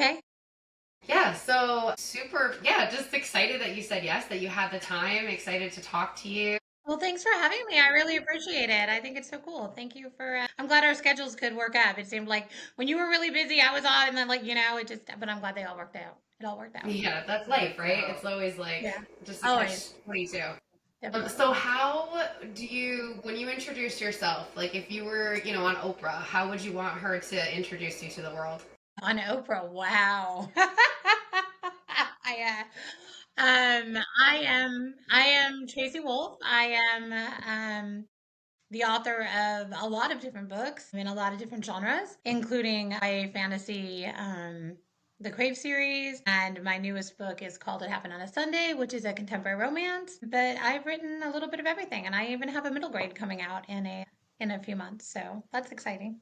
Okay. Yeah, so super, yeah, just excited that you said yes, that you had the time, excited to talk to you. Well, thanks for having me. I really appreciate it. I think it's so cool. Thank you for. I'm glad our schedules could work out. It seemed like when you were really busy, I was on, and then it just. But I'm glad they all worked out. It all worked out. Yeah, that's life, right? It's always like Yeah. just a catch Always. 22. So Definitely. how do you, when you introduce yourself, like if you were, on Oprah, how would you want her to introduce you to the world? On Oprah. Wow. I, I am Tracy Wolff. I am the author of a lot of different books in a lot of different genres, including a fantasy, the Crave series, and my newest book is called It Happened on a Sunday, which is a contemporary romance. But I've written a little bit of everything, and I even have a middle grade coming out in a few months, so that's exciting.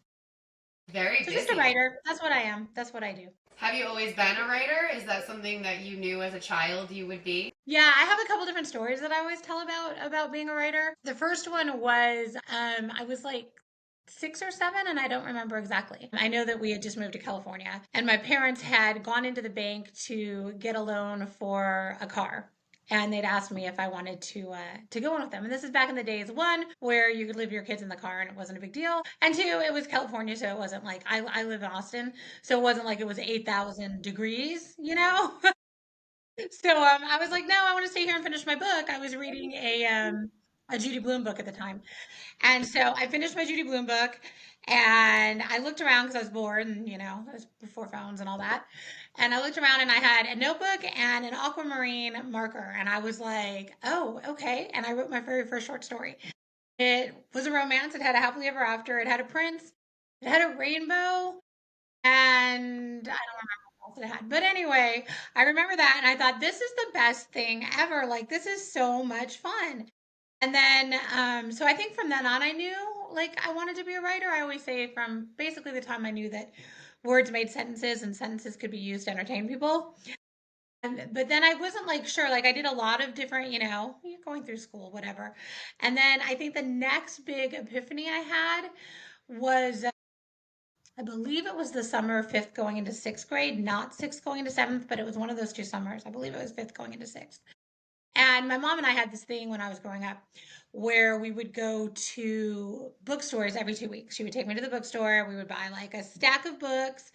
Very So just a busy. writer. That's what I am. That's what I do. Have you always been a writer? Is that something that you knew as a child you would be? Yeah, I have a couple different stories that I always tell about being a writer. The first one was I was like 6 or 7, and I don't remember exactly. I know that we had just moved to California, and my parents had gone into the bank to get a loan for a car. And they'd asked me if I wanted to go in with them. And this is back in the days, one, where you could leave your kids in the car and it wasn't a big deal. And two, it was California, so it wasn't like I live in Austin, so it wasn't like it was 8,000 degrees, you know? So I was like, no, I want to stay here and finish my book. I was reading a Judy Blume book at the time, and so I finished my Judy Blume book, and I looked around because I was bored, and it was before phones and all that. And I looked around, and I had a notebook and an aquamarine marker, and I was like, oh, okay. And I wrote my very first short story. It was a romance. It had a happily ever after. It had a prince. It had a rainbow, and I don't remember what else it had. But anyway, I remember that and I thought this is the best thing ever. Like this is so much fun. And then so I think from then on I knew like I wanted to be a writer. I always say from basically the time I knew that words made sentences and sentences could be used to entertain people. But then I wasn't like sure. Like I did a lot of different, you're going through school, whatever. And then I think the next big epiphany I had was I believe it was the summer of fifth going into sixth grade, not sixth going into seventh, but it was one of those 2 summers. I believe it was fifth going into sixth. And my mom and I had this thing when I was growing up where we would go to bookstores every 2 weeks. She would take me to the bookstore. We would buy like a stack of books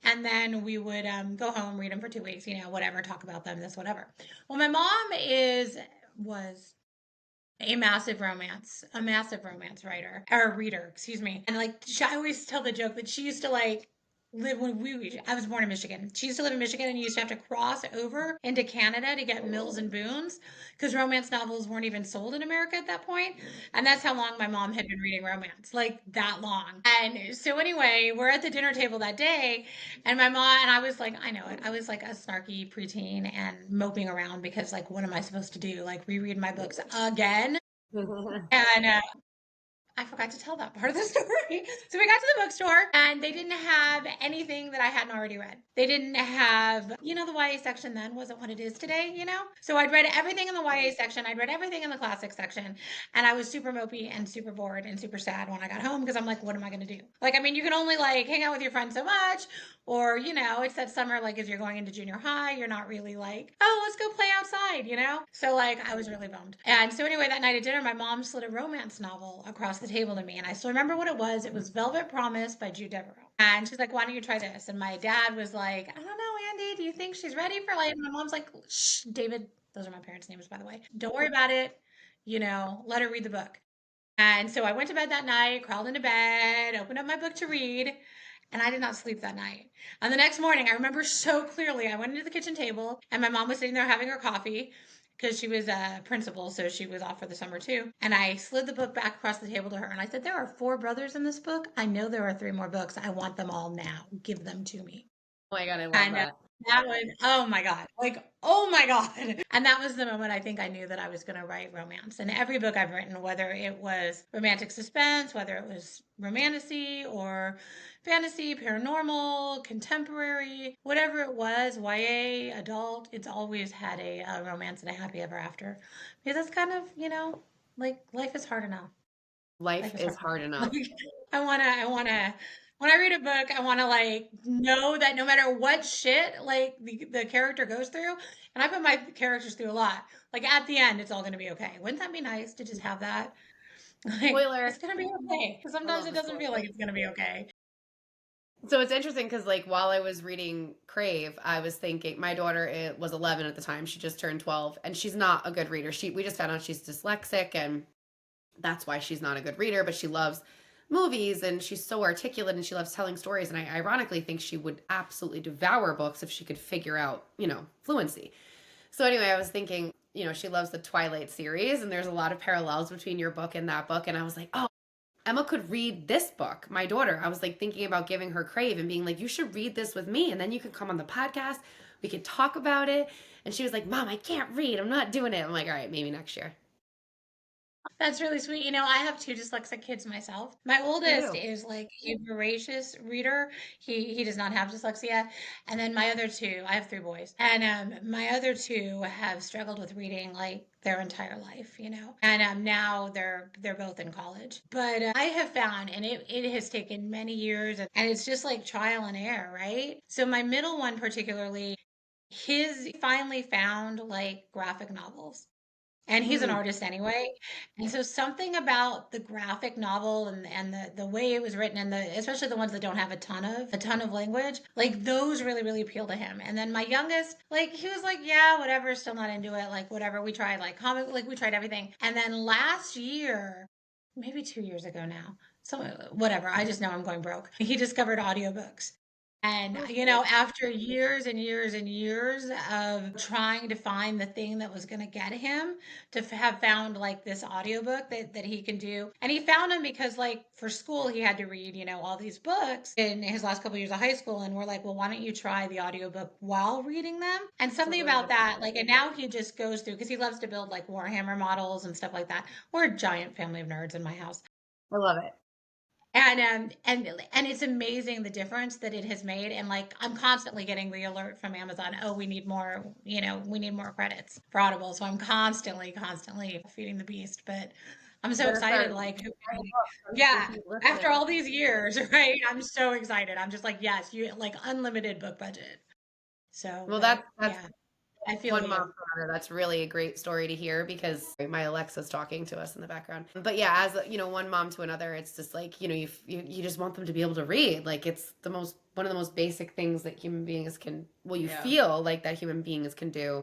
and then we would go home, read them for 2 weeks, whatever, talk about them, this, whatever. Well, my mom was a massive romance writer or reader, excuse me. And like I always tell the joke that she used to like live when I was born in Michigan. She used to live in Michigan and used to have to cross over into Canada to get Mills and Boons because romance novels weren't even sold in America at that point. And that's how long my mom had been reading romance, like that long. And so anyway, we're at the dinner table that day and my mom and I was like, I know it. I was like a snarky preteen and moping around because like what am I supposed to do? Like reread my books again? And I forgot to tell that part of the story. So we got to the bookstore and they didn't have anything that I hadn't already read. They didn't have, the YA section then wasn't what it is today. So I'd read everything in the YA section. I'd read everything in the classic section. And I was super mopey and super bored and super sad when I got home because I'm like, what am I going to do? Like, I mean, you can only like hang out with your friends so much. Or, it's that summer, like as you're going into junior high, you're not really like, oh, let's go play outside. So like I was really bummed. And so anyway, that night at dinner, my mom slid a romance novel across the table to me. And I still remember what it was. It was Velvet Promise by Jude Deveraux. And she's like, why don't you try this? And my dad was like, I don't know, Andy, do you think she's ready for like, and my mom's like, shh, David, those are my parents' names, by the way. Don't worry about it. Let her read the book. And so I went to bed that night, crawled into bed, opened up my book to read, and I did not sleep that night. And the next morning, I remember so clearly, I went into the kitchen table and my mom was sitting there having her coffee because she was a principal, so she was off for the summer too. And I slid the book back across the table to her and I said, there are 4 brothers in this book. I know there are 3 more books. I want them all now. Give them to me. Oh my God, I love And that. that was, oh my God, like, oh my God. And that was the moment I think I knew that I was going to write romance. And every book I've written, whether it was romantic suspense, whether it was romantasy or fantasy, paranormal, contemporary, whatever it was, YA, adult, it's always had a romance and a happy ever after. Because that's kind of, like life is hard enough. Life Life is is hard hard enough. enough. Like, I wanna When I read a book, I want to like know that no matter what shit like the character goes through, and I put my characters through a lot. Like at the end, it's all going to be okay. Wouldn't that be nice to just have that? Like Spoiler. it's going to be okay. I Sometimes love it the doesn't spoiler. feel like it's going to be okay. So it's interesting because, like, while I was reading Crave, I was thinking my daughter was 11 at the time. She just turned 12, and she's not a good reader. We just found out she's dyslexic, and that's why she's not a good reader. But she loves movies, and she's so articulate, and she loves telling stories. And I ironically think she would absolutely devour books if she could figure out, fluency. So anyway, I was thinking, she loves the Twilight series, and there's a lot of parallels between your book and that book. And I was like, oh, Emma could read this book, my daughter. I was like thinking about giving her Crave and being like, you should read this with me. And then you could come on the podcast. We could talk about it. And she was like, Mom, I can't read. I'm not doing it. I'm like, all right, maybe next year. That's really sweet. I have two dyslexic kids myself. My You oldest do. is like a voracious reader. He does not have dyslexia. And then my other two, I have three boys. And my other two have struggled with reading like their entire life. And now they're both in college. But I have found, and it has taken many years, and it's just like trial and error, right? So my middle one particularly, his finally found like graphic novels, and he's an Mm, artist anyway. And so something about the graphic novel and the way it was written, and especially the ones that don't have a ton of language, like those really really appeal to him. And then my youngest, like he was like, yeah, whatever, still not into it, like whatever. We tried like comic, like we tried everything. And then last year, maybe 2 years ago now, so whatever, I just know I'm going broke, he discovered audiobooks. And, okay. after years and years and years of trying to find the thing that was going to get him to have found like this audiobook that he can do. And he found them because, like, for school, he had to read, all these books in his last couple of years of high school. And we're like, well, why don't you try the audiobook while reading them? And That's a something really about good. that, like, and now he just goes through because he loves to build like Warhammer models and stuff like that. We're a giant family of nerds in my house. I love it. And it's amazing the difference that it has made. And like I'm constantly getting the alert from Amazon, oh, we need more credits for Audible. So I'm constantly feeding the beast. But I'm You so better excited, start like buying books so yeah, people after listening. all these years, right? I'm so excited. I'm just like, yes, you like unlimited book budget. So, Well, but that's yeah, I feel one you. mom for another. That's really a great story to hear because my Alexa's talking to us in the background. But yeah, as one mom to another, it's just like you just want them to be able to read. Like it's the most one of the most basic things that human beings can. Well, you Yeah. feel like that human beings can do.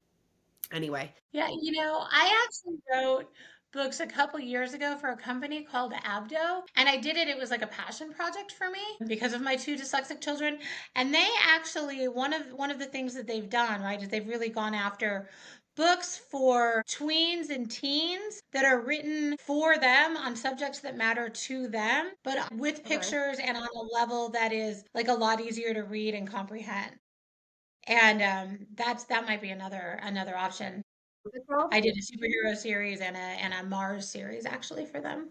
Anyway, Yeah, I actually wrote books a couple years ago for a company called Abdo, and I did it. It was like a passion project for me because of my two dyslexic children. And they actually one of the things that they've done, right, is they've really gone after books for tweens and teens that are written for them on subjects that matter to them, but with okay. pictures and on a level that is like a lot easier to read and comprehend. And that might be another option. What's it called? I did a superhero series and a Mars series actually for them.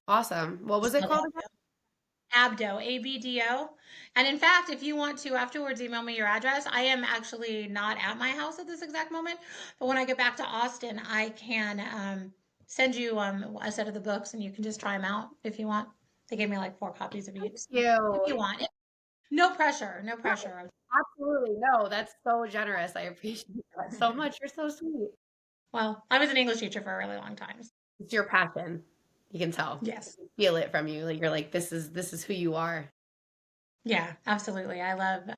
Awesome. What It's was it called called again? Abdo, ABDO. And in fact, if you want to afterwards email me your address, I am actually not at my house at this exact moment. But when I get back to Austin, I can send you a set of the books and you can just try them out if you want. They gave me like 4 copies of Thank each. If you you. want it. No pressure, no No, pressure. absolutely. No, that's so generous. I appreciate that so much. You're so sweet. Well, I was an English teacher for a really long time. It's your passion. You can tell. I Yes. can feel it from you. Like you're like, this is who you are. Yeah, absolutely. I love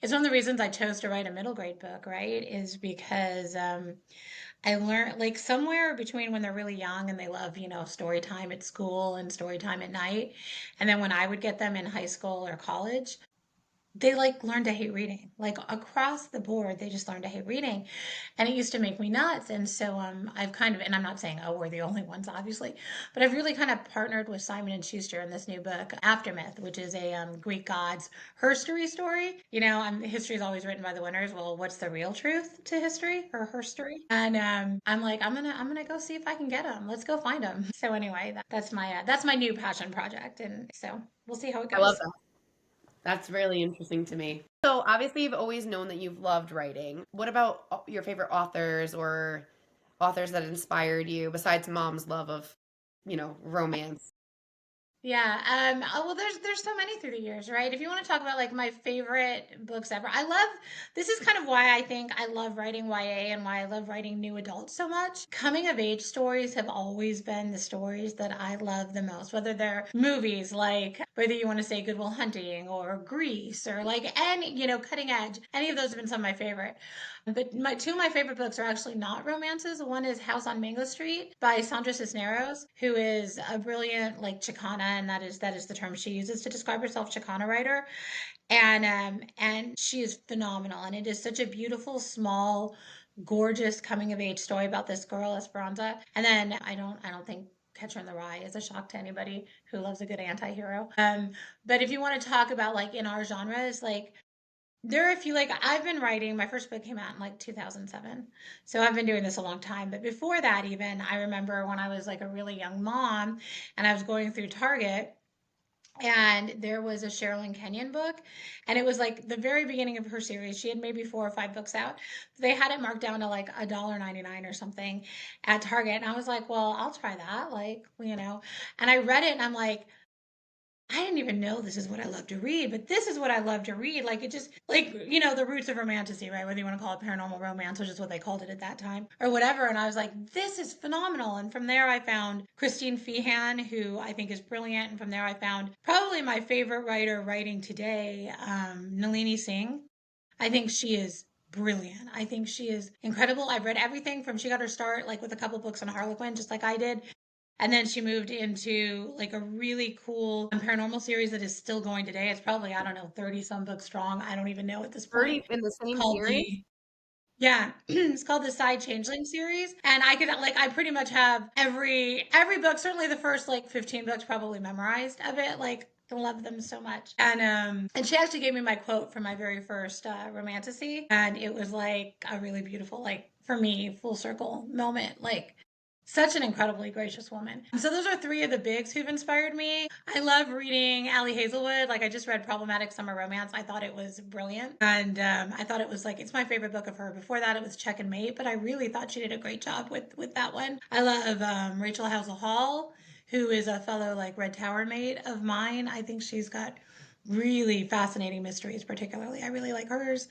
It's one of the reasons I chose to write a middle grade book, right? Is because I learned like somewhere between when they're really young and they love, story time at school and story time at night. And then when I would get them in high school or college, they like learn to hate reading. Like across the board, they just learn to hate reading. And it used to make me nuts. And so I've kind of, and I'm not saying, oh, we're the only ones, obviously, but I've really kind of partnered with Simon and Schuster in this new book, Aftermath, which is a Greek gods herstory story. History is always written by the winners. Well, what's the real truth to history or herstory? And I'm like, I'm gonna go see if I can get them. Let's go find them. So anyway, that's my new passion project, and so we'll see how it I love goes. that. That's really interesting to me. So obviously you've always known that you've loved writing. What about your favorite authors or authors that inspired you besides mom's love of, romance? Yeah. Well, there's so many through the years, right? If you want to talk about like my favorite books ever, I love. This is kind of why I think I love writing YA and why I love writing new adults so much. Coming of age stories have always been the stories that I love the most. Whether they're movies, like whether you want to say Good Will Hunting or Grease or like any Cutting Edge, any of those have been some of my favorite. But my two of my favorite books are actually not romances. One is House on Mango Street by Sandra Cisneros, who is a brilliant like Chicana, and that is the term she uses to describe herself, Chicana writer. And she is phenomenal, and it is such a beautiful, small, gorgeous coming of age story about this girl Esperanza. And then I don't think Catcher in the Rye is a shock to anybody who loves a good anti-hero. But if you want to talk about like in our genres, like there are a few, like I've been writing, my first book came out in like 2007. So I've been doing this a long time. But before that, even, I remember when I was like a really young mom and I was going through Target and there was a Sherilyn Kenyon book, and it was like the very beginning of her series. She had maybe 4 or 5 books out. They had it marked down to like $1.99 or something at Target. And I was like, well, I'll try that. Like. And I read it and I'm like, I didn't even know this is what I love to read, but this is what I love to read. Like it just like, the roots of romantasy, right? Whether you want to call it paranormal romance, which is what they called it at that time, or whatever. And I was like, this is phenomenal. And from there I found Christine Feehan, who I think is brilliant. And from there I found probably my favorite writer writing today, Nalini Singh. I think she is brilliant. I think she is incredible. I've read everything from she got her start like with a couple books on Harlequin, just like I did, and then she moved into like a really cool paranormal series that is still going today. It's probably, I don't know, 30 some books strong. I don't even know at this point. 30 in the same Called series? the Yeah, it's called the Side Changeling series. And I pretty much have every book, certainly the first like 15 books probably memorized of it. Like I love them so much. And she actually gave me my quote for my very first romantasy. And it was like a really beautiful, like for me, full circle moment. Like such an incredibly gracious woman. So those are three of the bigs who've inspired me. I love reading Allie Hazelwood. Like I just read Problematic Summer Romance. I thought it was brilliant, and I thought it was like it's my favorite book of her. Before that, it was Check and Mate, but I really thought she did a great job with that one. I love Rachel Housel Hall, who is a fellow like Red Tower mate of mine. I think she's got really fascinating mysteries, particularly. I really like hers.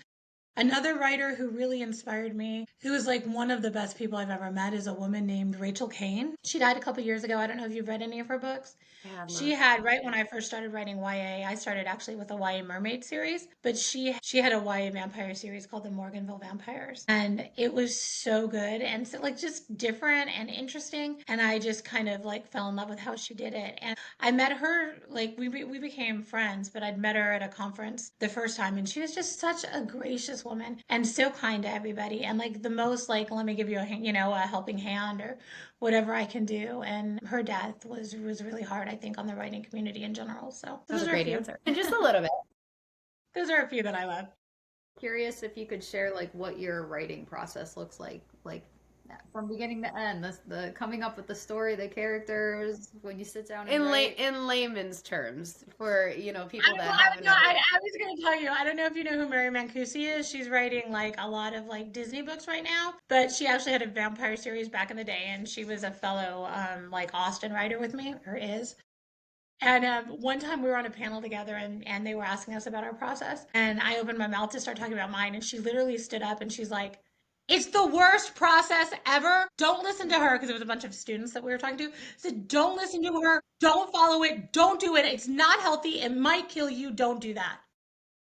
Another writer who really inspired me, who is like one of the best people I've ever met, is a woman named Rachel Kane. She died a couple years ago. I don't know if you've read any of her books. I have She not. had, right when I first started writing YA, I started actually with a YA mermaid series, but she had a YA vampire series called the Morganville Vampires. And it was so good and so like just different and interesting. And I just kind of like fell in love with how she did it. And I met her, like we became friends, but I'd met her at a conference the first time, and she was just such a gracious woman and so kind to everybody, and like the most like let me give you a helping hand or whatever I can do. And her death was really hard, I think, on the writing community in general. So That was those a are a great few. answer. And just a little bit. Those are a few that I love. Curious if you could share like what your writing process looks like from beginning to end. The coming up with the story, the characters, when you sit down and write. In layman's terms, for I people don't that know. I don't haven't know. ever. I was going to tell you. I don't know if you know who Mary Mancusi is. She's writing like a lot of like Disney books right now, but she actually had a vampire series back in the day, and she was a fellow like Austen writer with me, or is. And one time we were on a panel together, and they were asking us about our process. And I opened my mouth to start talking about mine. And she literally stood up and she's like, it's the worst process ever. Don't listen to her, because it was a bunch of students that we were talking to. Said, don't listen to her. Don't follow it. Don't do it. It's not healthy. It might kill you. Don't do that.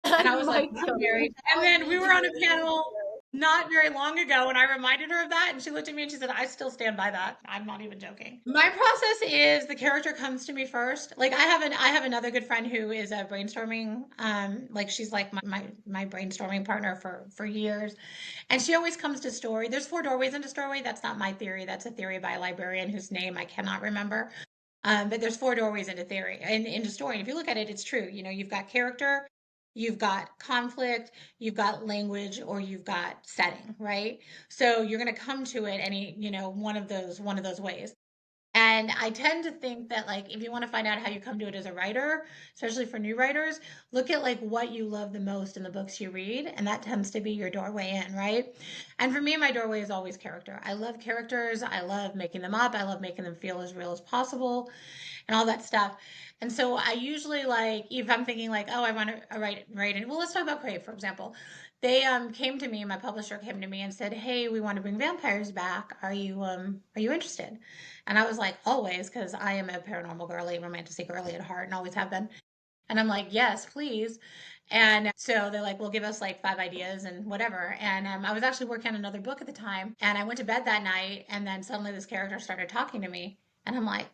And I It was like, might wow, kill you. Mary. And Now I then we need to were on hear a this. panel not very long ago, and I reminded her of that, and she looked at me and she said, I still stand by that. I'm not even joking. My process is the character comes to me first. Like I have another good friend who is a brainstorming, like she's like my brainstorming partner for years. And she always comes to story. There's 4 doorways into story. That's not my theory. That's a theory by a librarian whose name I cannot remember. But there's 4 doorways into theory and into story. And if you look at it, it's true. You've got character, you've got conflict, you've got language, or you've got setting, right? So you're going to come to it any, one of those ways. And I tend to think that like if you want to find out how you come to it as a writer, especially for new writers, look at like what you love the most in the books you read, and that tends to be your doorway in, right? And for me, my doorway is always character. I love characters. I love making them up. I love making them feel as real as possible. and all that stuff. And so I usually like, if I'm thinking like, oh, I want to write it. Well, let's talk about Crave, for example. They came to me, my publisher came to me and said, "Hey, we want to bring vampires back. Are you interested?" And I was like, "Always," because I am a paranormal girly, romantic girly at heart, and always have been. And I'm like, "Yes, please." And so they're like, "Well, give us like 5 ideas and whatever." And I was actually working on another book at the time, and I went to bed that night, and then suddenly this character started talking to me, and I'm like,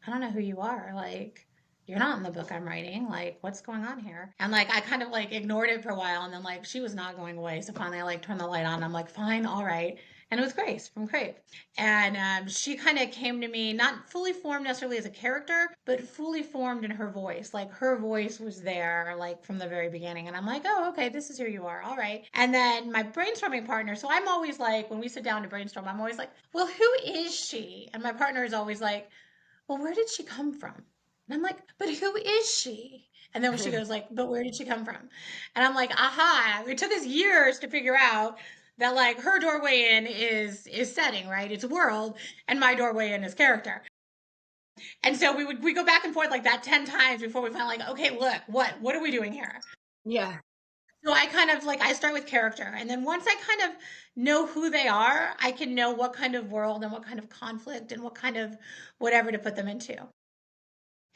"I don't know who you are. Like, you're not in the book I'm writing. Like, what's going on here?" And like, I kind of like ignored it for a while. And then like, she was not going away. So finally, I like turned the light on. I'm like, fine, all right. And it was Grace from Crave. And she kind of came to me, not fully formed necessarily as a character, but fully formed in her voice. Like, her voice was there, like, from the very beginning. And I'm like, oh, okay, this is who you are. All right. And then my brainstorming partner, so I'm always like, when we sit down to brainstorm, I'm always like, well, who is she? And my partner is always like, well, where did she come from? And I'm like, but who is she? And then she goes like, but where did she come from? And I'm like, aha, it took us years to figure out that like her doorway in is setting, right? It's world, and my doorway in is character. And so we go back and forth like that 10 times before we find like, okay, look, what are we doing here? Yeah. So I kind of like I start with character, and then once I kind of know who they are, I can know what kind of world and what kind of conflict and what kind of whatever to put them into.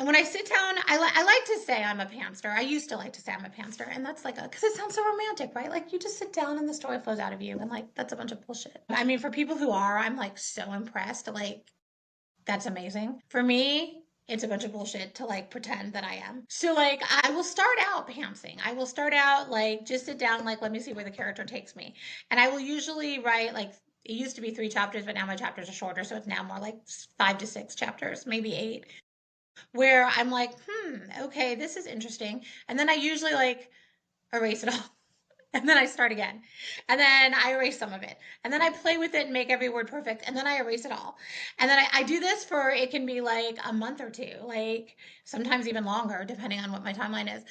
And when I sit down, I like to say I'm a pantser. I used to like to say I'm a pantser. And that's like, because it sounds so romantic, right? Like you just sit down and the story flows out of you. And like, that's a bunch of bullshit. I mean, for people who are, I'm like so impressed. Like, that's amazing. For me, it's a bunch of bullshit to like pretend that I am. So like I will start out pantsing. I will start out like just sit down, like let me see where the character takes me. And I will usually write like it used to be 3 chapters, but now my chapters are shorter. So it's now more like 5 to 6 chapters, maybe 8, where I'm like, okay, this is interesting. And then I usually like erase it all. And then I start again. And then I erase some of it. And then I play with it and make every word perfect. And then I erase it all. And then I do this for, it can be like a month or two, like sometimes even longer, depending on what my timeline is.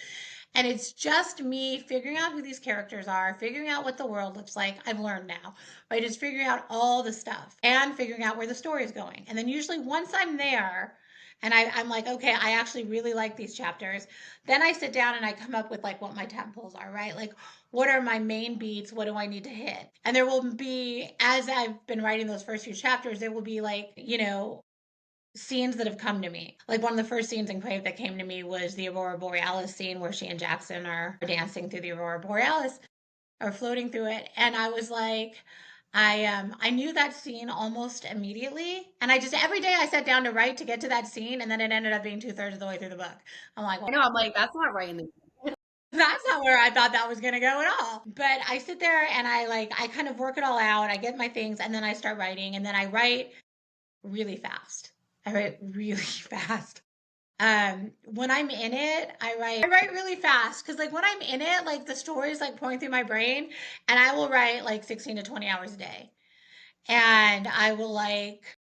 And it's just me figuring out who these characters are, figuring out what the world looks like. I've learned now, right? Just figuring out all the stuff and figuring out where the story is going. And then usually once I'm there, and I'm like, okay, I actually really like these chapters. Then I sit down and I come up with like what my tent poles are, right? Like, what are my main beats? What do I need to hit? And there will be, as I've been writing those first few chapters, there will be like, scenes that have come to me. Like one of the first scenes in Crave that came to me was the Aurora Borealis scene where she and Jackson are dancing through the Aurora Borealis or floating through it. And I was like, I knew that scene almost immediately. And I just every day I sat down to write to get to that scene, and then it ended up being 2/3 of the way through the book. I'm like, I well, know. I'm like, that's not right in the. that's not where I thought that was gonna go at all. But I sit there and I kind of work it all out. I get my things and then I start writing, and then I write really fast. I write really fast. When I'm in it, I write really fast because like when I'm in it, like the story's like pouring through my brain, and I will write like 16 to 20 hours a day. And I will like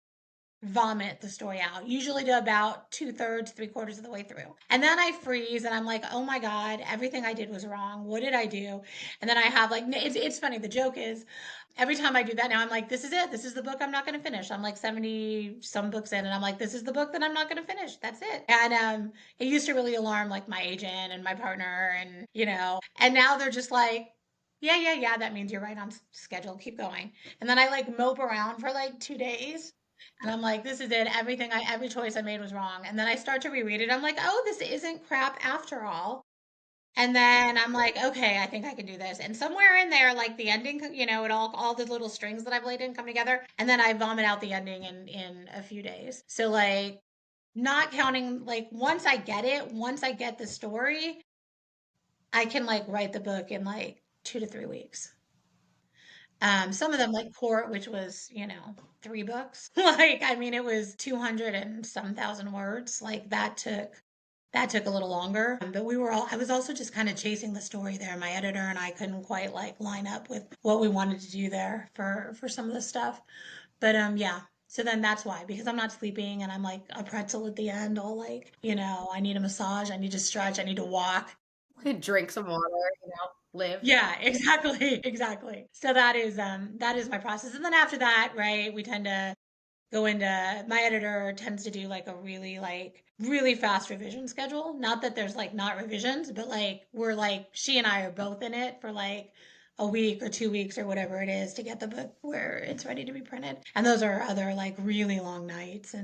vomit the story out, usually to about 2/3, 3/4 of the way through. And then I freeze and I'm like, oh my God, everything I did was wrong. What did I do? And then I have like, it's funny. The joke is every time I do that now, I'm like, this is it. This is the book I'm not going to finish. I'm like 70 some books in, and I'm like, this is the book that I'm not going to finish. That's it. And it used to really alarm like my agent and my partner, and now they're just like, yeah, yeah, yeah, that means you're right on schedule. Keep going. And then I like mope around for like 2 days, and I'm like, this is it. Every choice I made was wrong. And then I start to reread it. I'm like, oh, this isn't crap after all. And then I'm like, okay, I think I can do this. And somewhere in there, like the ending, all the little strings that I've laid in come together. And then I vomit out the ending in a few days. So like, not counting, like once I get the story, I can like write the book in like 2 to 3 weeks. Some of them like Court, which was, 3 books. Like, I mean, it was 200 and some thousand words. Like that took a little longer. But I was also just kind of chasing the story there. My editor and I couldn't quite like line up with what we wanted to do there for some of the stuff. But yeah. So then that's why, because I'm not sleeping and I'm like a pretzel at the end, all like, I need a massage, I need to stretch, I need to walk. Drink some water, live. Yeah, exactly, exactly. So that is my process. And then after that, right, we tend to go into my editor tends to do like a really fast revision schedule. Not that there's like not revisions, but like we're like she and I are both in it for like a week or 2 weeks or whatever it is to get the book where it's ready to be printed. And those are other like really long nights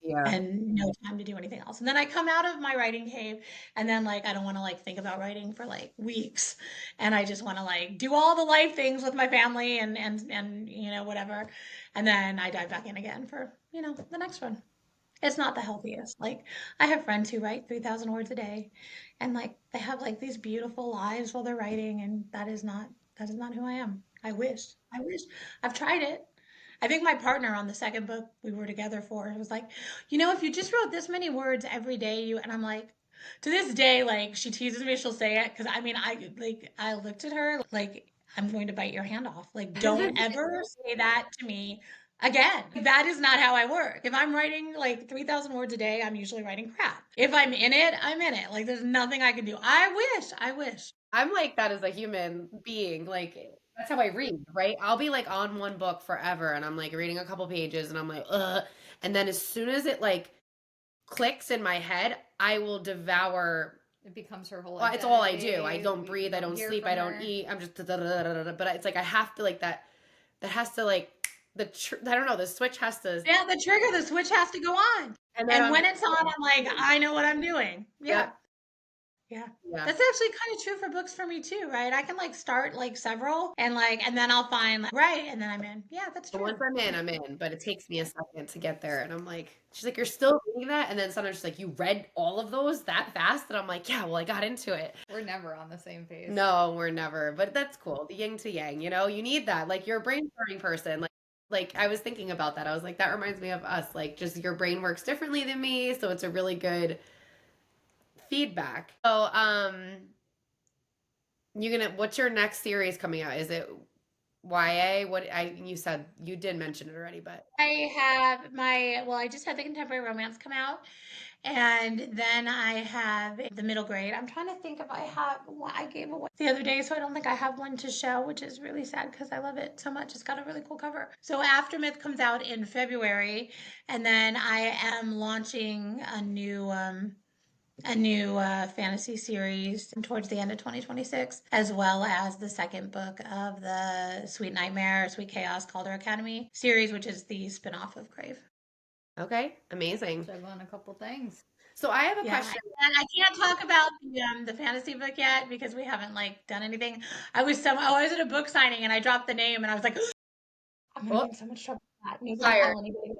Yeah. and no time to do anything else. And then I come out of my writing cave and then like I don't want to like think about writing for like weeks. And I just want to like do all the life things with my family and whatever. And then I dive back in again for, the next one. It's not the healthiest. Like I have friends who write 3,000 words a day and like they have like these beautiful lives while they're writing and that is not who I am. I wish. I wish. I've tried it. I think my partner on the second book we were together for was like, if you just wrote this many words every day, and I'm like, to this day, like she teases me, she'll say it because I mean, I looked at her like I'm going to bite your hand off. Like, don't ever say that to me again. That is not how I work. If I'm writing like 3,000 words a day, I'm usually writing crap. If I'm in it, I'm in it. Like, there's nothing I can do. I wish. I'm like that as a human being. Like that's how I read, right? I'll be like on one book forever and I'm like reading a couple pages and I'm like, ugh. And then as soon as it like clicks in my head, I will devour. It becomes her whole Well, it's all I do. I identity. don't We breathe. I don't hear sleep. I from don't her. eat. I'm just. But it's like I have to like that. That has to like I don't know. The switch has to. Yeah, the switch has to go on. And then And I'm. when it's on, I'm like, I know what I'm doing. Yeah. Yep. Yeah. Yeah. That's actually kind of true for books for me too, right? I can like start like several and then I'll find like, right, and then I'm in. Yeah, that's But true. once I'm in, I'm in. But it takes me a second to get there. And I'm like, she's like, you're still reading that? And then sometimes she's like, you read all of those that fast? And I'm like, yeah, well, I got into it. We're never on the same page. No, we're never. But that's cool. The yin to yang, you need that. Like you're a brainstorming person. Like I was thinking about that. I was like, that reminds me of us. Like just your brain works differently than me. So it's a really good feedback. So what's your next series coming out? Is it YA? You said you did mention it already, but I just had the contemporary romance come out. And then I have the middle grade. I'm trying to think if I have one I gave away the other day, so I don't think I have one to show, which is really sad because I love it so much. It's got a really cool cover. So Aftermath comes out in February, and then I am launching a new fantasy series towards the end of 2026, as well as the second book of the Sweet Nightmare, Sweet Chaos Calder Academy series, which is the spinoff of Crave. okay, amazing. Check on a couple things. So I have a Yeah, question. I can't talk about the fantasy book yet because we haven't like done anything. I was at a book signing and I dropped the name and I was like, I'm gonna Oh, get in so much trouble for that. Maybe don't fire. tell anybody.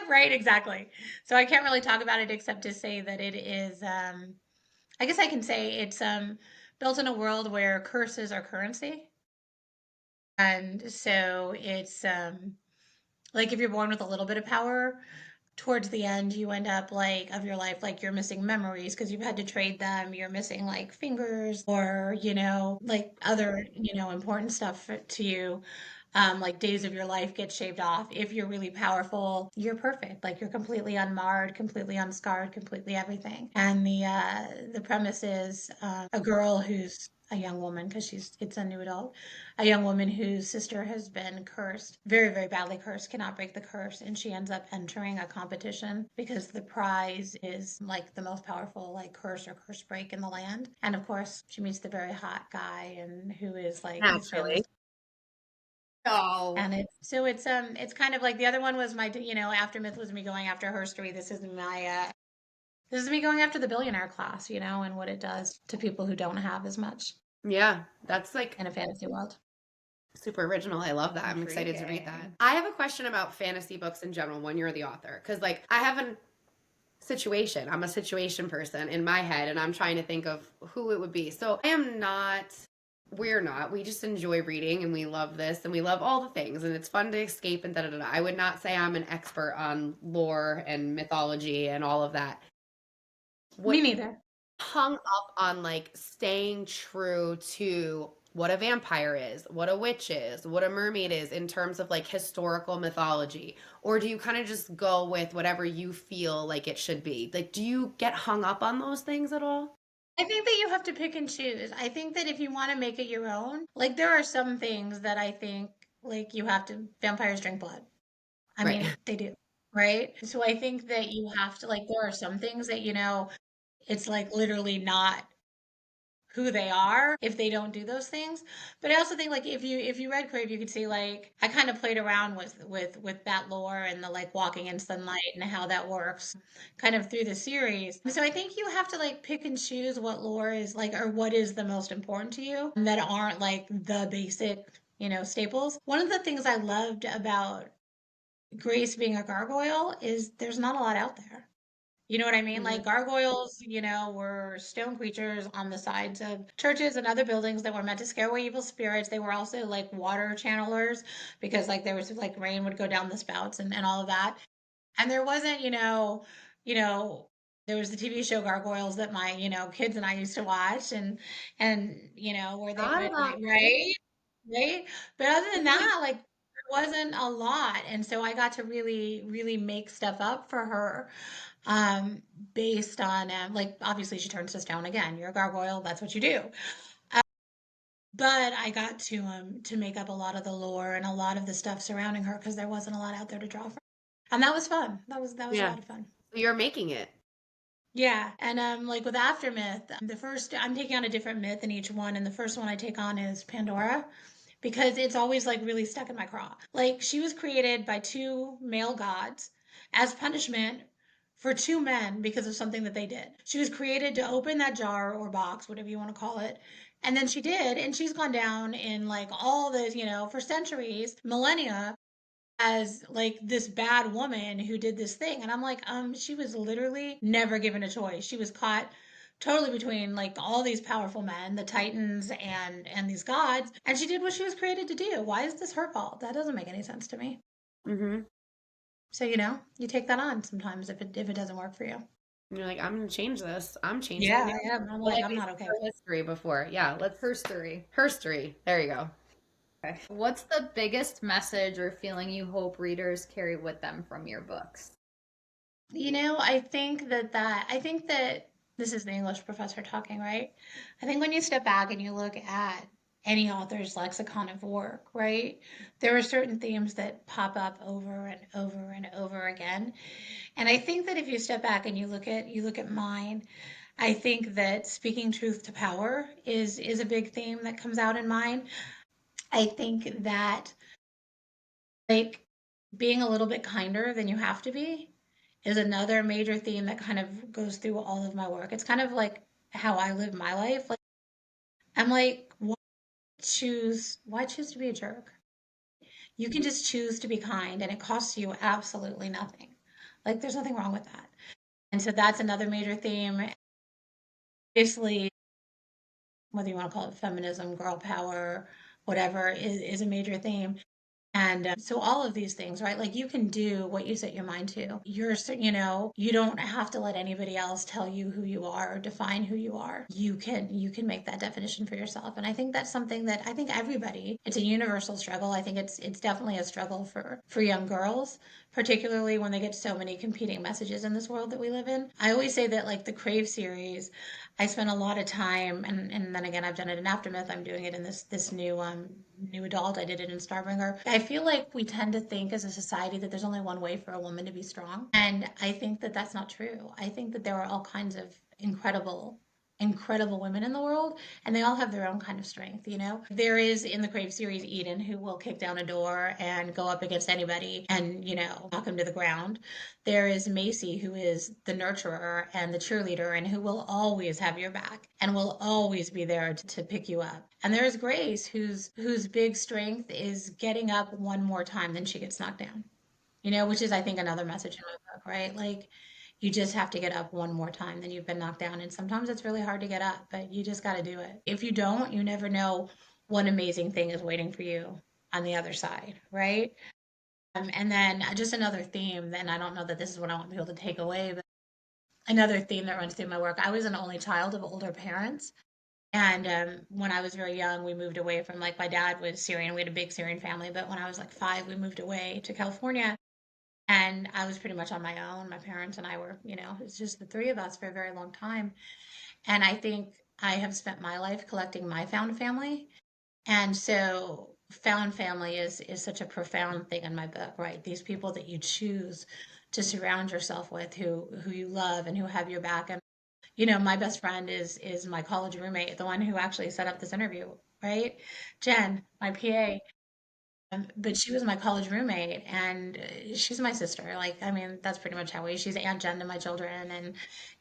Right, exactly. So I can't really talk about it except to say that it is. I guess I can say it's built in a world where curses are currency, and so it's like if you're born with a little bit of power, towards the end you end up like of your life like you're missing memories because you've had to trade them, you're missing like fingers or like other important stuff to you, like days of your life get shaved off. If you're really powerful, you're perfect, like you're completely unmarred, completely unscarred, completely everything. And the premise is a girl who's a young woman, because it's a new adult, a young woman whose sister has been cursed, very, very badly cursed, cannot break the curse, and she ends up entering a competition because the prize is like the most powerful like curse or curse break in the land. And of course, she meets the very hot guy and who is like his family's. Naturally. Oh, And it's kind of like the other one was my Aftermath was me going after her story. This is me going after the billionaire class, and what it does to people who don't have as much Yeah, that's like in a fantasy world. super original. I love that. I'm excited to read that. intriguing. I have a question about fantasy books in general when you're the author. Because, like, I have a situation. I'm a situation person in my head, and I'm trying to think of who it would be. So I am not. We're not. We just enjoy reading and we love this and we love all the things and it's fun to escape and da da da. I would not say I'm an expert on lore and mythology and all of that. Me What neither. hung up on like staying true to what a vampire is, what a witch is, what a mermaid is in terms of like historical mythology? Or do you kind of just go with whatever you feel like it should be? Like, do you get hung up on those things at all? I think that you have to pick and choose. I think that if you want to make it your own, like there are some things that I think like vampires drink blood, I Right. mean, they do, right? So I think that you have to like there are some things that, it's like literally not who they are if they don't do those things. But I also think like if you read Crave, you could see like I kind of played around with that lore and the like walking in sunlight and how that works kind of through the series. So I think you have to like pick and choose what lore is like or what is the most important to you that aren't like the basic, staples. One of the things I loved about Grace being a gargoyle is there's not a lot out there. You know what I mean? Like Hmm. gargoyles, were stone creatures on the sides of churches and other buildings that were meant to scare away evil spirits. They were also like water channelers because like there was like rain would go down the spouts and all of that. And there wasn't, you know, there was the TV show Gargoyles that my, kids and I used to watch and where they Thought would about like right? Right? But other than that, like there wasn't a lot. And so I got to really, really make stuff up for her um, based on like obviously she turns to stone again. You're a gargoyle, that's what you do. But I got to make up a lot of the lore and a lot of the stuff surrounding her because there wasn't a lot out there to draw from. And that was fun. That was a yeah. lot of fun. So you're making it. Yeah, and like with Aftermyth, the first I'm taking on a different myth in each one, and the first one I take on is Pandora, because it's always like really stuck in my craw. Like she was created by two male gods as punishment for two men because of something that they did. She was created to open that jar or box, whatever you want to call it. And then she did, and she's gone down in like all this, for centuries, millennia, as like this bad woman who did this thing. And I'm like, she was literally never given a choice. She was caught totally between like all these powerful men, the titans and these gods, and she did what she was created to do. Why is this her fault? That doesn't make any sense to me. Hmm. So, you take that on sometimes if it doesn't work for you. And you're like, I'm gonna change this. I'm changing Yeah, it. I am. I'm Well, like, like I'm we not said okay with for history before. Yeah, let's Herstory. herstory. There you go. Okay. What's the biggest message or feeling you hope readers carry with them from your books? it. I think that this is the English professor talking, right? I think when you step back and you look at any author's lexicon of work, right? There are certain themes that pop up over and over and over again. And I think that if you step back and you look at mine, I think that speaking truth to power is a big theme that comes out in mine. I think that like being a little bit kinder than you have to be is another major theme that kind of goes through all of my work. It's kind of like how I live my life. Like I'm like, why choose to be a jerk? You can just choose to be kind and it costs you absolutely nothing. Like there's nothing wrong with that. And so that's another major theme. Obviously, whether you want to call it feminism, girl power, whatever, is a major theme. And so all of these things, right? Like you can do what you set your mind to. You don't have to let anybody else tell you who you are or define who you are. You can make that definition for yourself. And I think that's something that I think everybody, it's a universal struggle. I think it's definitely a struggle for young girls, particularly when they get so many competing messages in this world that we live in. I always say that like the Crave series, I spent a lot of time, and then again, I've done it in Aftermath. I'm doing it in this new adult. I did it in Starbringer. I feel like we tend to think as a society that there's only one way for a woman to be strong, and I think that that's not true. I think that there are all kinds of incredible women in the world, and they all have their own kind of strength. There is in the Crave series Eden, who will kick down a door and go up against anybody and knock him to the ground. There is Macy, who is the nurturer and the cheerleader, and who will always have your back and will always be there to pick you up. And there's Grace, whose big strength is getting up one more time than she gets knocked down. Which is I think another message in my book, right? Like you just have to get up one more time than you've been knocked down. And sometimes it's really hard to get up, but you just got to do it. If you don't, you never know what amazing thing is waiting for you on the other side, right? And then just another theme, and I don't know that this is what I want people to take away, but another theme that runs through my work. I was an only child of older parents. And when I was very young, we moved away from like my dad was Syrian. We had a big Syrian family, but when I was like 5, we moved away to California. And I was pretty much on my own. My parents and I were, it's just the three of us for a very long time. And I think I have spent my life collecting my found family. And so found family is such a profound thing in my book, right? These people that you choose to surround yourself with, who you love and who have your back. And my best friend is my college roommate, the one who actually set up this interview, right? Jen, my PA. But she was my college roommate, and she's my sister. Like, I mean, that's pretty much how she's Aunt Jen to my children,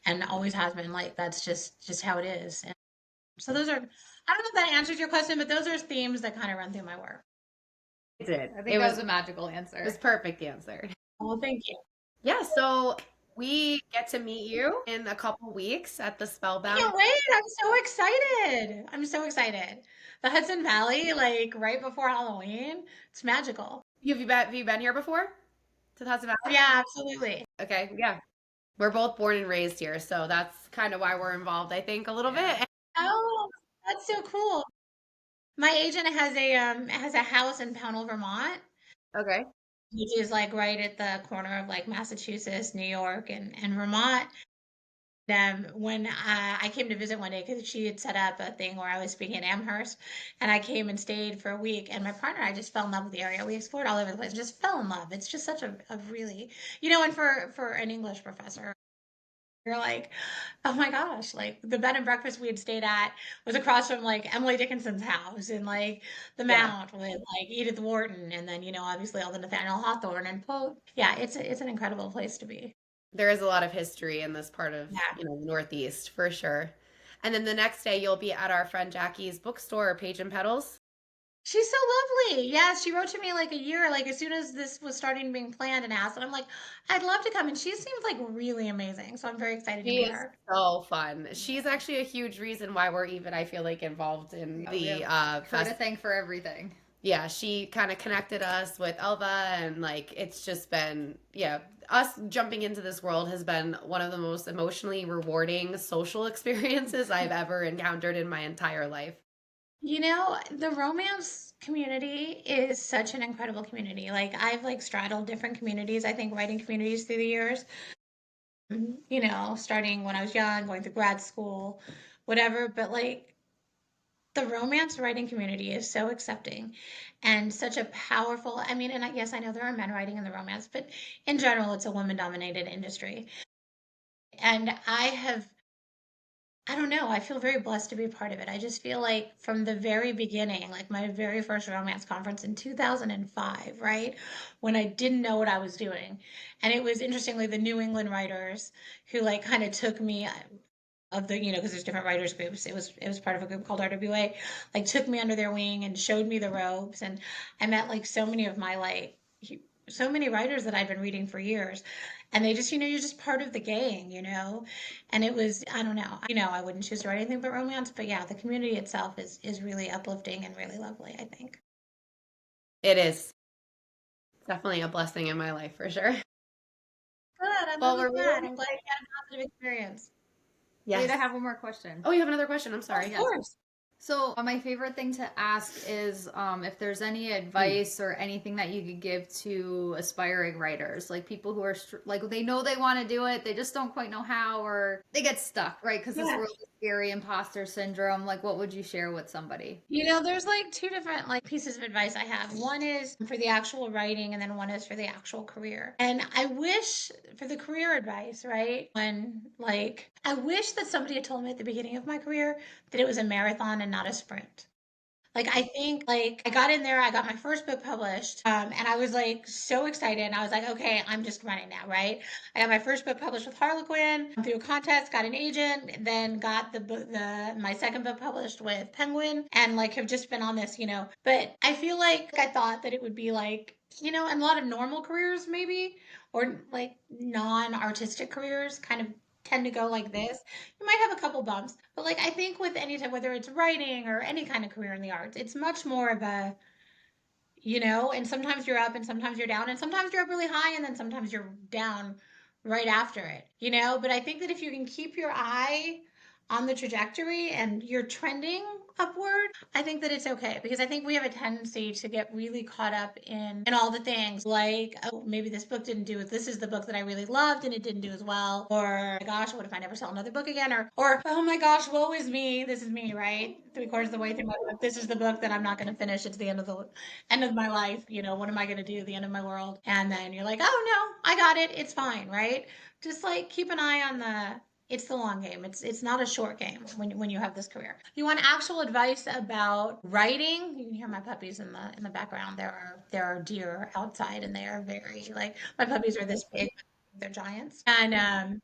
and always has been. Like, that's just how it is. And so those are, I don't know if that answers your question, but those are themes that kind of run through my work. It did. I think that was a magical answer. It was perfect answer. Well, thank you. Yeah, so we get to meet you in a couple weeks at the Spellbound. Can't wait. I'm so excited. I'm so excited. The Hudson Valley, like right before Halloween, it's magical. Have you been here before? To the Hudson Valley? Yeah, absolutely. Okay, yeah. We're both born and raised here, so that's kind of why we're involved, I think, a little bit. Oh, that's so cool. My agent has a house in Pownell, Vermont, Okay. which is like right at the corner of like Massachusetts, New York, and Vermont. When I came to visit one day because she had set up a thing where I was speaking at Amherst, and I came and stayed for a week, and my partner and I just fell in love with the area. We explored all over the place, just fell in love. It's just such a really, and for an English professor, you're like, oh my gosh, like the bed and breakfast we had stayed at was across from like Emily Dickinson's house and like the Yeah. Mount with like Edith Wharton, and then obviously all the Nathaniel Hawthorne and Poe. Yeah, it's an incredible place to be. There is a lot of history in this part of, Yeah. the Northeast for sure. And then the next day you'll be at our friend Jackie's bookstore, Page and Petals. She's so lovely. Yeah, she wrote to me like a year, like as soon as this was starting being planned and asked, and I'm like, I'd love to come. And she seems like really amazing. So I'm very excited to She meet is her. so fun. She's actually a huge reason why we're even, I feel like, involved in the Her to thank for everything. Yeah, she kind of connected us with Elva, and like it's just been, yeah, us jumping into this world has been one of the most emotionally rewarding social experiences I've ever encountered in my entire life. The romance community is such an incredible community. Like I've like straddled different communities, I think writing communities through the years. Starting when I was young, going through grad school, whatever, but like the romance writing community is so accepting and such a powerful, I mean, and yes, I know there are men writing in the romance, but in general it's a woman dominated industry. And I don't know, I feel very blessed to be part of it. I just feel like from the very beginning, like my very first romance conference in 2005, right? When I didn't know what I was doing. And it was interestingly the New England writers who like kind of took me of the, because there's different writers groups. It was part of a group called RWA, like took me under their wing and showed me the ropes. And I met like so many of my like so many writers that I'd been reading for years. And they just, you're just part of the gang. And it was, I don't know, I wouldn't choose to write anything but romance, but yeah, the community itself is really uplifting and really lovely, I think. It is definitely a blessing in my life for sure. Good. I'm Well, really we're glad. really I'm glad you had a positive experience. Wait, I Yes. have one more question. Oh, you have another question. I'm sorry. Of course. So, my favorite thing to ask is if there's any advice or anything that you could give to aspiring writers, like people who are like they know they want to do it, they just don't quite know how, or they get stuck, right? Because this Yeah. world is scary, imposter syndrome. Like, what would you share with somebody? There's like two different like pieces of advice I have. One is for the actual writing and then one is for the actual career. And I wish for the career advice, right? I wish that somebody had told me at the beginning of my career that it was a marathon and not a sprint. Like I think like I got in there, I got my first book published, and I was like so excited. And I was like, okay, I'm just running now, right? I got my first book published with Harlequin through a contest, got an agent, then got my second book published with Penguin, and like have just been on this. But I feel like I thought that it would be like and a lot of normal careers maybe, or like non-artistic careers kind of tend to go like this. You might have a couple bumps, but like I think with any time, whether it's writing or any kind of career in the arts, it's much more of and sometimes you're up and sometimes you're down, and sometimes you're up really high and then sometimes you're down right after it. But I think that if you can keep your eye on the trajectory and you're trending upward, I think that it's okay, because I think we have a tendency to get really caught up in all the things, like, oh, maybe this book didn't do it. This is the book that I really loved and it didn't do as well. Or, oh my gosh, what if I never sell another book again? Or oh my gosh, woe is me. This is me, right? 3/4 of the way through my book. This is the book that I'm not going to finish. It's the end of my life. What am I going to do? The end of my world. And then you're like, oh no, I got it. It's fine, right? Just like keep an eye on it's the long game. It's not a short game when you have this career. If you want actual advice about writing, you can hear my puppies in the background. There are deer outside, and they are very, like, my puppies are this big. They're giants. And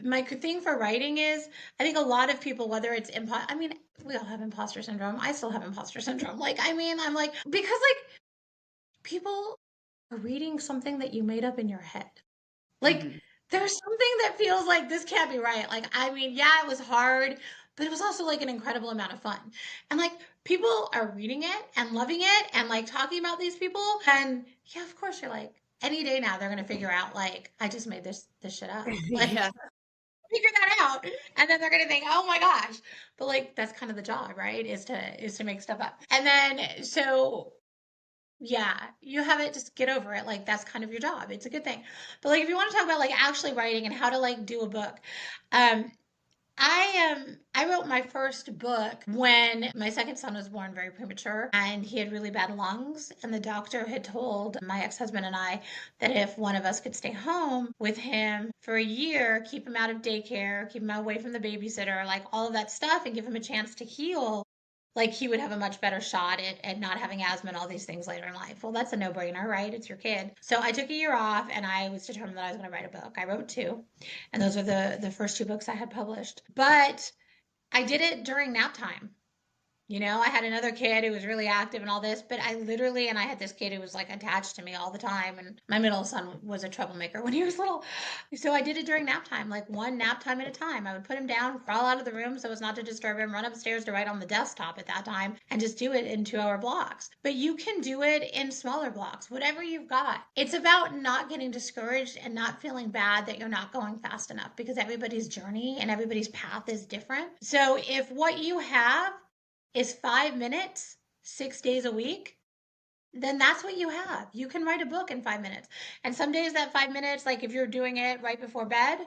my thing for writing is, I think a lot of people, whether it's I mean, we all have imposter syndrome. I still have imposter syndrome. Like, I mean, I'm like, because like people are reading something that you made up in your head. Like, there's something that feels like this can't be right. Like, I mean, yeah, it was hard, but it was also like an incredible amount of fun. And like, people are reading it and loving it and like talking about these people. And yeah, of course, you're like, any day now they're gonna figure out, like, I just made this shit up. Like, Yeah. figure that out, and then they're gonna think, oh my gosh. But like, that's kind of the job, right? Is to make stuff up. And then so yeah, you have it, just get over it. Like, that's kind of your job. It's a good thing. But like, if you want to talk about like actually writing and how to like do a book, um, I wrote my first book when my second son was born very premature, and he had really bad lungs, and the doctor had told my ex-husband and I that if one of us could stay home with him for a year, keep him out of daycare, keep him away from the babysitter, like all of that stuff, and give him a chance to heal, like he would have a much better shot at not having asthma and all these things later in life. Well, that's a no-brainer, right? It's your kid. So I took a year off, and I was determined that I was going to write a book. I wrote two, and those are the first two books I had published. But I did it during nap time. I had another kid who was really active and all this, but and I had this kid who was like attached to me all the time. And my middle son was a troublemaker when he was little. So I did it during nap time, like one nap time at a time. I would put him down, crawl out of the room so as not to disturb him, run upstairs to write on the desktop at that time, and just do it in 2-hour blocks. But you can do it in smaller blocks, whatever you've got. It's about not getting discouraged and not feeling bad that you're not going fast enough, because everybody's journey and everybody's path is different. So if what you have is 5 minutes, 6 days a week, then that's what you have. You can write a book in 5 minutes. And some days that 5 minutes, like if you're doing it right before bed,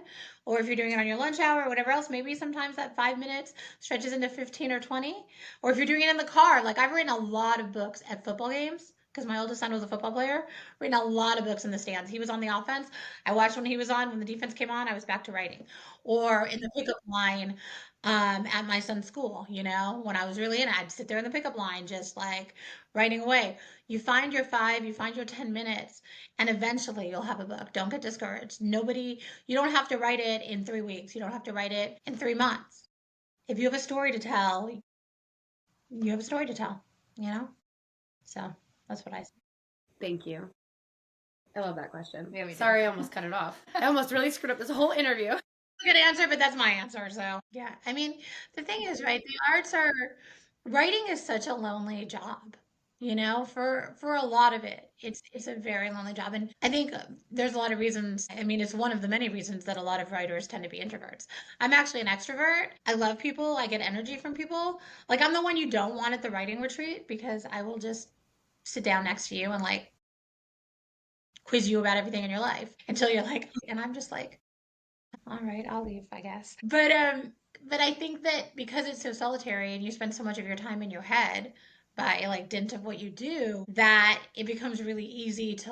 or if you're doing it on your lunch hour or whatever else, maybe sometimes that 5 minutes stretches into 15 or 20. Or if you're doing it in the car, like I've written a lot of books at football games, because my oldest son was a football player. Written a lot of books in the stands. He was on the offense. I watched when he was on. When the defense came on, I was back to writing. Or in the pickup line, at my son's school, when I was really in it, I'd sit there in the pickup line, just like writing away. You find your 10 minutes, and eventually you'll have a book. Don't get discouraged. You don't have to write it in 3 weeks. You don't have to write it in 3 months. If you have a story to tell, you have a story to tell, you know? So that's what I say. Thank you. I love that question. Yeah, me too. Sorry, I almost cut it off. I almost really screwed up this whole interview. Good answer, but that's my answer. So yeah, I mean, the thing is, right? Writing is such a lonely job. For a lot of it, it's a very lonely job, and I think there's a lot of reasons. I mean, it's one of the many reasons that a lot of writers tend to be introverts. I'm actually an extrovert. I love people. I get energy from people. Like, I'm the one you don't want at the writing retreat, because I will just sit down next to you and like quiz you about everything in your life until you're like, and I'm just like, all right, I'll leave, I guess. But I think that because it's so solitary and you spend so much of your time in your head by like dint of what you do, that it becomes really easy to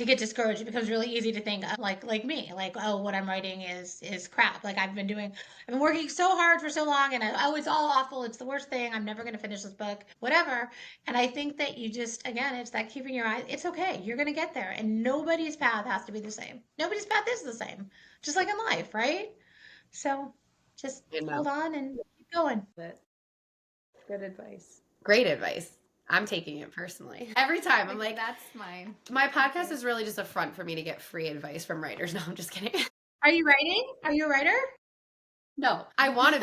get discouraged. It becomes really easy to think like me, like, oh, what I'm writing is crap. Like I've been working so hard for so long, and it's all awful. It's the worst thing. I'm never going to finish this book, whatever. And I think that you just, again, it's that keeping your eyes. It's okay. You're going to get there, and nobody's path has to be the same. Nobody's path is the same, just like in life, right? So just hold on and keep going. Good advice. Great advice. I'm taking it personally. Every time I'm like, that's mine. My podcast is really just a front for me to get free advice from writers. No, I'm just kidding. Are you writing? Are you a writer? No, I want to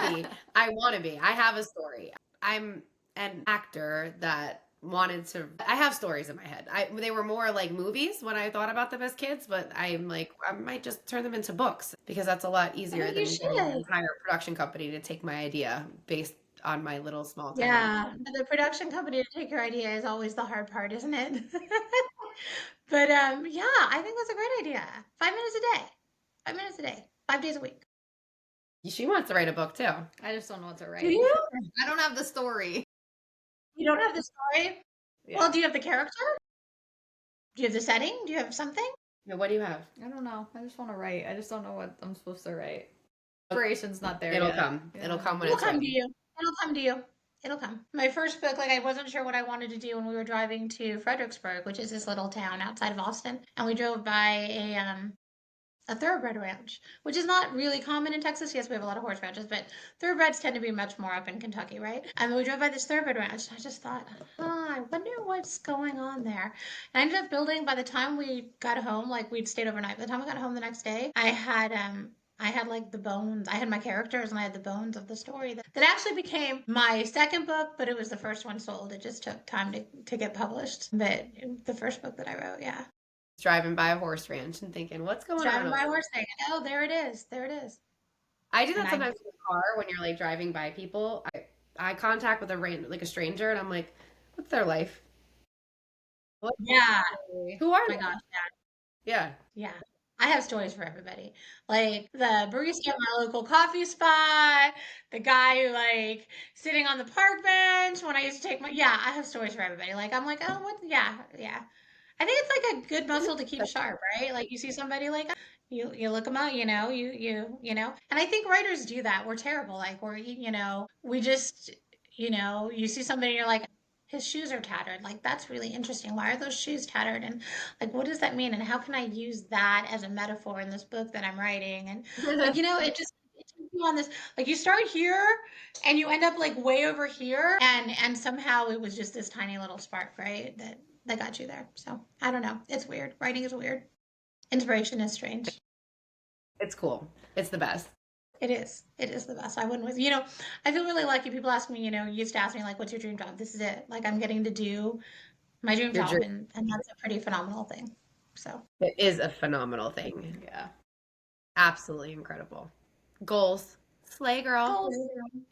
be. I have a story. I'm an actor that I have stories in my head. They were more like movies when I thought about them as kids, but I'm like, I might just turn them into books, because that's a lot easier than getting an entire production company to take my idea based on my little small tiny. Yeah, the production company to take your idea is always the hard part, isn't it? But yeah, I think that's a great idea. 5 minutes a day. 5 minutes a day. 5 days a week. She wants to write a book too. I just don't know what to Do write. you? I don't have the story. You don't have the story? Yeah. Well, do you have the character? Do you have the setting? Do you have something? Yeah, what do you have? I don't know. I just want to write. I just don't know what I'm supposed to write. Inspiration's not there It'll yet. come. Yeah. It'll come when It'll it's come to ready. you. It'll come to you. It'll come. My first book, like I wasn't sure what I wanted to do when we were driving to Fredericksburg, which is this little town outside of Austin, and we drove by a thoroughbred ranch, which is not really common in Texas. Yes, we have a lot of horse ranches, but thoroughbreds tend to be much more up in Kentucky, right? And we drove by this thoroughbred ranch, and I just thought, I wonder what's going on there. And I ended up building, by the time we got home, like we'd stayed overnight. By the time we got home the next day, I had like the bones. I had my characters and I had the bones of the story that actually became my second book, but it was the first one sold. It just took time to get published. But the first book that I wrote, yeah. Driving by a horse ranch and thinking, what's going Driving on? by a horse thing. Oh, there it is. There it is. I do that And sometimes in the car when you're like driving by people. Eye contact with a stranger, and I'm like, what's their life? What? Yeah. Who are Oh my they? gosh. Yeah. Yeah. I have stories for everybody. Like the barista at my local coffee spot, the guy who like sitting on the park bench when I used to take my, yeah, I have stories for everybody. Like I'm like, oh, what? Yeah, yeah. I think it's like a good muscle to keep sharp, right? Like you see somebody like you look them up, you know. And I think writers do that. We're terrible. Like we just, you see somebody and you're like, his shoes are tattered. Like that's really interesting. Why are those shoes tattered? And like, what does that mean? And how can I use that as a metaphor in this book that I'm writing? And like, it just it takes you on this. Like you start here and you end up like way over here, and somehow it was just this tiny little spark, right? That got you there. So I don't know. It's weird. Writing is weird. Inspiration is strange. It's cool. It's the best. It is. It is the best. I wouldn't with I feel really lucky. People ask me, used to ask me like, what's your dream job? This is it. Like I'm getting to do my dream Your job, dream. and that's a pretty phenomenal thing. So It is a phenomenal thing. Yeah. Absolutely incredible. Goals. Slay girl. goals.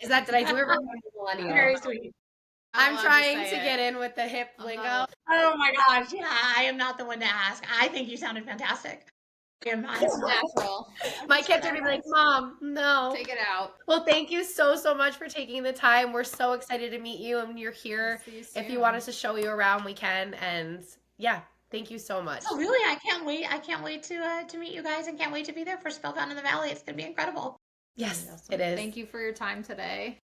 Did I do it wrong? Millennial. Very sweet. I'm allowed to trying say to it. get in with the hip lingo. Oh my gosh. Yeah, I am not the one to ask. I think you sounded fantastic. Am I? It's natural. My kids are gonna be like, Mom, no. Take it out. Well, thank you so much for taking the time. We're so excited to meet you, and you're here. See you If you soon. want us to show you around, we can. And yeah, thank you so much. Oh, really? I can't wait. I can't wait to meet you guys and can't wait to be there for Spellbound in the Valley. It's going to be incredible. Yes, Awesome. it is. Thank you for your time today.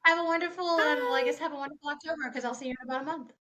Have a wonderful, Bye. I guess have a wonderful October because I'll see you in about a month.